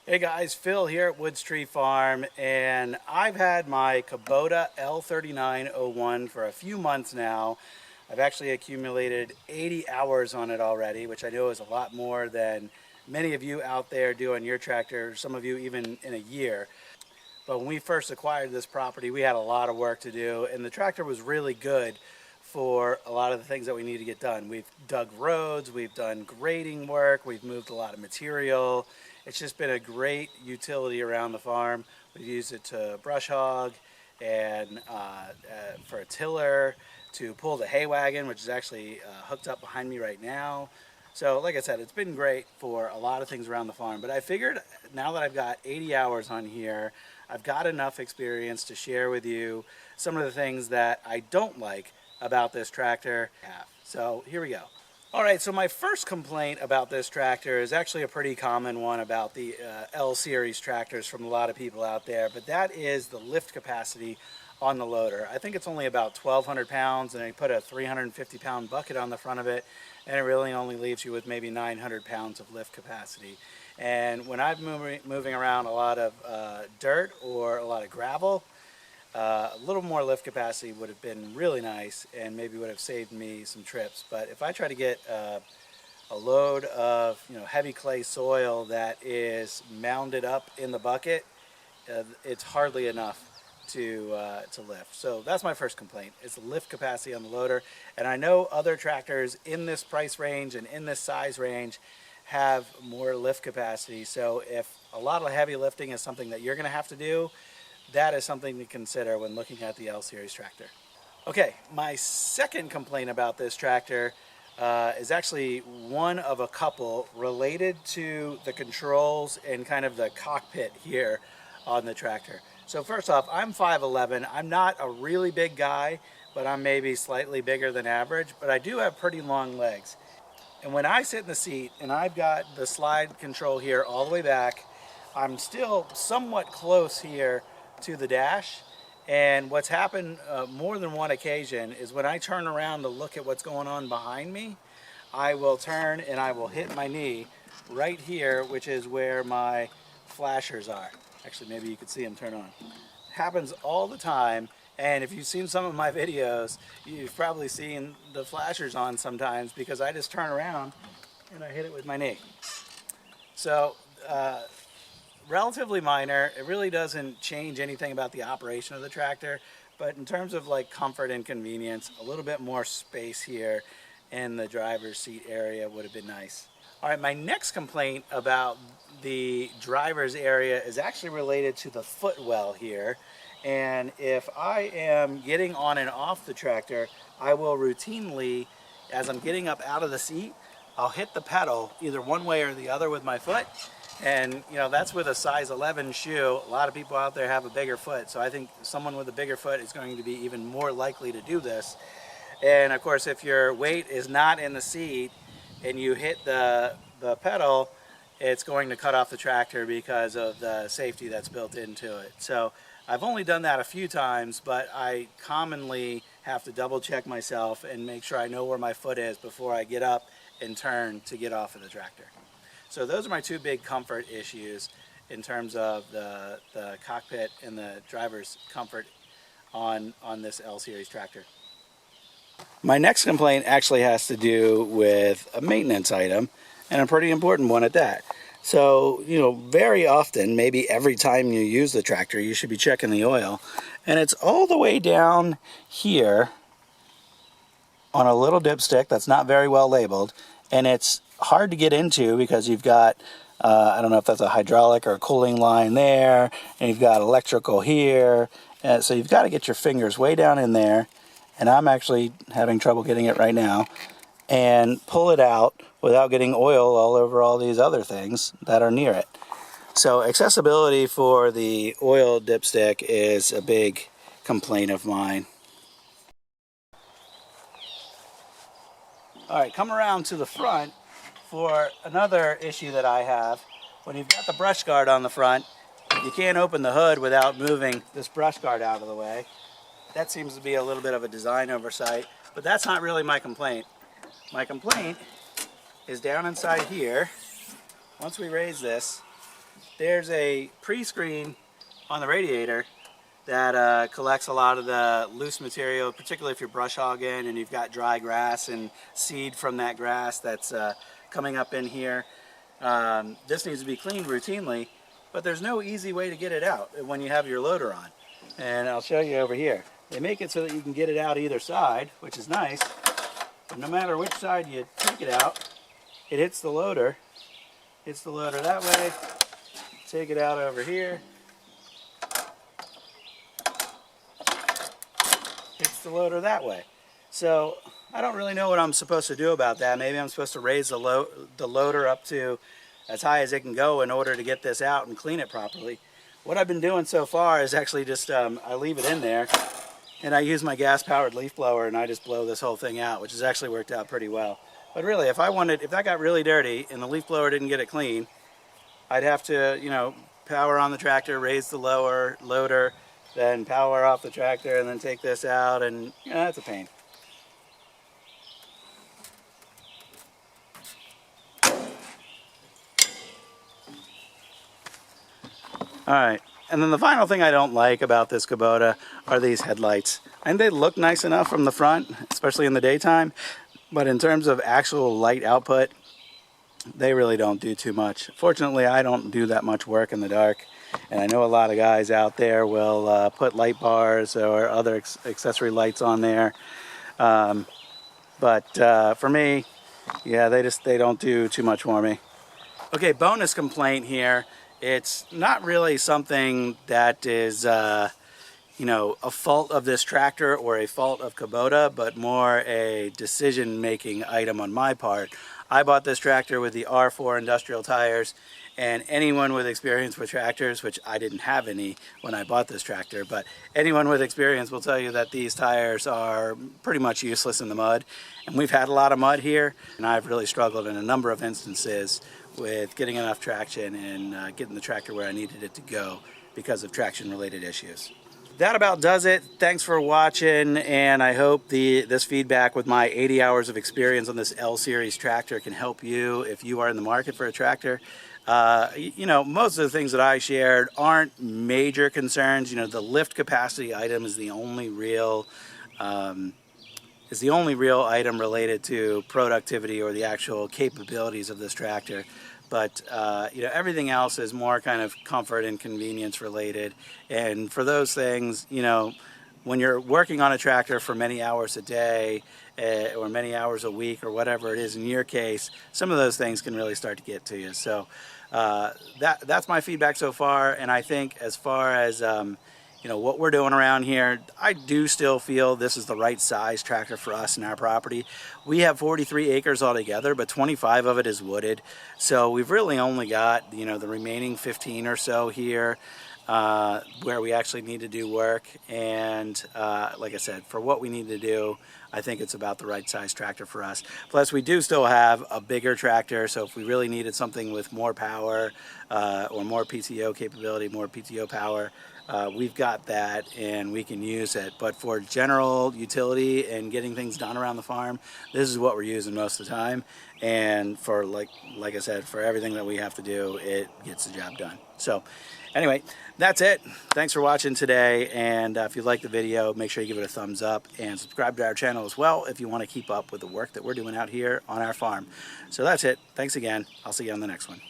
Hey guys, Phil here at Woods Tree Farm, and I've had my Kubota L3901 for a few months now. I've actually accumulated 80 hours on it already, which I know is a lot more than many of you out there do on your tractor, some of you even in a year. But when we first acquired this property, we had a lot of work to do, and the tractor was really good for a lot of the things that we need to get done. We've dug roads, we've done grading work, we've moved a lot of material. It's just been a great utility around the farm. We've used it to brush hog and for a tiller, to pull the hay wagon, which is actually hooked up behind me right now. So like I said, it's been great for a lot of things around the farm, but I figured now that I've got 80 hours on here, I've got enough experience to share with you some of the things that I don't like about this tractor. So here we go. All right, so my first complaint about this tractor is actually a pretty common one about the L series tractors from a lot of people out there, but that is the lift capacity on the loader. I think it's only about 1,200 pounds, and they put a 350-pound bucket on the front of it, and it really only leaves you with maybe 900 pounds of lift capacity. And when I'm moving around a lot of dirt or a lot of gravel, a little more lift capacity would have been really nice and maybe would have saved me some trips. But if I try to get a load of heavy clay soil that is mounded up in the bucket, it's hardly enough to lift. So that's my first complaint, is the lift capacity on the loader. And I know other tractors in this price range and in this size range have more lift capacity. So if a lot of heavy lifting is something that you're going to have to do, that is something to consider when looking at the L series tractor. Okay, my second complaint about this tractor is actually one of a couple related to the controls and kind of the cockpit here on the tractor. So first off, I'm 5'11". I'm not a really big guy, but I'm maybe slightly bigger than average, but I do have pretty long legs. And when I sit in the seat and I've got the slide control here all the way back, I'm still somewhat close here to the dash. And what's happened more than one occasion is when I turn around to look at what's going on behind me, I will turn and I will hit my knee right here, which is where my flashers are. Actually, maybe you could see them turn on. It happens all the time. And if you've seen some of my videos, you've probably seen the flashers on sometimes, because I just turn around and I hit it with my knee. So relatively minor. It really doesn't change anything about the operation of the tractor, but in terms of like comfort and convenience, a little bit more space here in the driver's seat area would have been nice. All right, my next complaint about the driver's area is actually related to the footwell here. And if I am getting on and off the tractor, I will routinely, as I'm getting up out of the seat, I'll hit the pedal either one way or the other with my foot. And that's with a size 11 shoe. A lot of people out there have a bigger foot, so I think someone with a bigger foot is going to be even more likely to do this. And of course, if your weight is not in the seat and you hit the pedal, it's going to cut off the tractor because of the safety that's built into it. So I've only done that a few times, but I commonly have to double check myself and make sure I know where my foot is before I get up and turn to get off of the tractor. So those are my two big comfort issues in terms of the cockpit and the driver's comfort on this L series tractor. My next complaint actually has to do with a maintenance item, and a pretty important one at that. So, very often, maybe every time you use the tractor, you should be checking the oil. And it's all the way down here on a little dipstick that's not very well labeled. And it's hard to get into because you've got, I don't know if that's a hydraulic or a cooling line there, and you've got electrical here. So you've got to get your fingers way down in there. And I'm actually having trouble getting it right now. And pull it out without getting oil all over all these other things that are near it. So accessibility for the oil dipstick is a big complaint of mine. All right, come around to the front for another issue that I have. When you've got the brush guard on the front, you can't open the hood without moving this brush guard out of the way. That seems to be a little bit of a design oversight, but that's not really my complaint. My complaint is down inside here. Once we raise this, there's a pre-screen on the radiator that collects a lot of the loose material, particularly if you're brush hogging and you've got dry grass and seed from that grass that's coming up in here. This needs to be cleaned routinely, but there's no easy way to get it out when you have your loader on. And I'll show you over here. They make it so that you can get it out either side, which is nice. But no matter which side you take it out, it hits the loader. Hits the loader that way. Take it out over here. Hits the loader that way. So I don't really know what I'm supposed to do about that. Maybe I'm supposed to raise the loader up to as high as it can go in order to get this out and clean it properly. What I've been doing so far is actually just I leave it in there and I use my gas-powered leaf blower and I just blow this whole thing out, which has actually worked out pretty well. But really, if that got really dirty and the leaf blower didn't get it clean, I'd have to, you know, power on the tractor, raise the loader, then power off the tractor, and then take this out, and you know, that's a pain. Alright, and then the final thing I don't like about this Kubota are these headlights. And they look nice enough from the front, especially in the daytime, but in terms of actual light output, they really don't do too much. Fortunately, I don't do that much work in the dark, and I know a lot of guys out there will put light bars or other accessory lights on there. But for me, yeah, they don't do too much for me. Okay, bonus complaint here. It's not really something that is, you know, a fault of this tractor or a fault of Kubota, but more a decision-making item on my part. I bought this tractor with the R4 industrial tires, and anyone with experience with tractors, which I didn't have any when I bought this tractor, but anyone with experience will tell you that these tires are pretty much useless in the mud. And we've had a lot of mud here, and I've really struggled in a number of instances with getting enough traction and getting the tractor where I needed it to go because of traction-related issues. That about does it. Thanks for watching, and I hope this feedback with my 80 hours of experience on this L series tractor can help you if you are in the market for a tractor. You know, most of the things that I shared aren't major concerns. You know, the lift capacity item is the only real item related to productivity or the actual capabilities of this tractor. But you know, everything else is more kind of comfort and convenience related. And for those things, you know, when you're working on a tractor for many hours a day or many hours a week or whatever it is in your case, some of those things can really start to get to you. So that's my feedback so far. And I think as far as you know, what we're doing around here, I do still feel this is the right size tractor for us in our property. We have 43 acres altogether, but 25 of it is wooded. So we've really only got, you know, the remaining 15 or so here where we actually need to do work. And like I said, for what we need to do, I think it's about the right size tractor for us. Plus, we do still have a bigger tractor, so if we really needed something with more power or more PTO capability, more PTO power, we've got that and we can use it. But for general utility and getting things done around the farm, this is what we're using most of the time. And for like I said, for everything that we have to do, it gets the job done. So anyway, that's it. Thanks for watching today. And if you like the video, make sure you give it a thumbs up and subscribe to our channel as well if you want to keep up with the work that we're doing out here on our farm. So that's it. Thanks again. I'll see you on the next one.